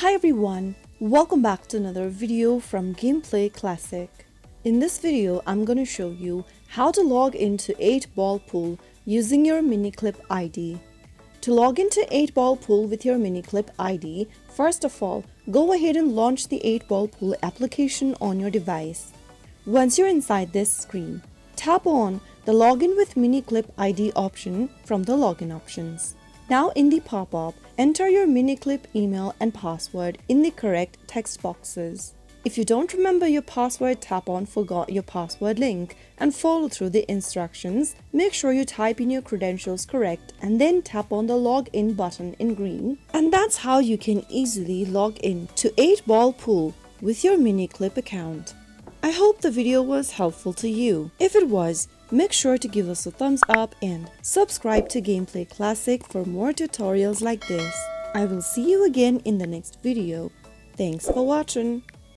Hi everyone, welcome back to another video from Gameplay Classic. In this video, I'm going to show you how to log into 8-Ball Pool using your MiniClip ID. To log into 8-Ball Pool with your MiniClip ID, first of all, go ahead and launch the 8-Ball Pool application on your device. Once you're inside this screen, tap on the Login with MiniClip ID option from the login options. Now in the pop-up, enter your MiniClip email and password in the correct text boxes. If you don't remember your password, tap on Forgot Your Password link and follow through the instructions. Make sure you type in your credentials correct and then tap on the Login button in green. And that's how you can easily log in to 8-Ball Pool with your MiniClip account. I hope the video was helpful to you. If it was, make sure to give us a thumbs up and subscribe to Gameplay Classic for more tutorials like this. I will see you again in the next video. Thanks for watching.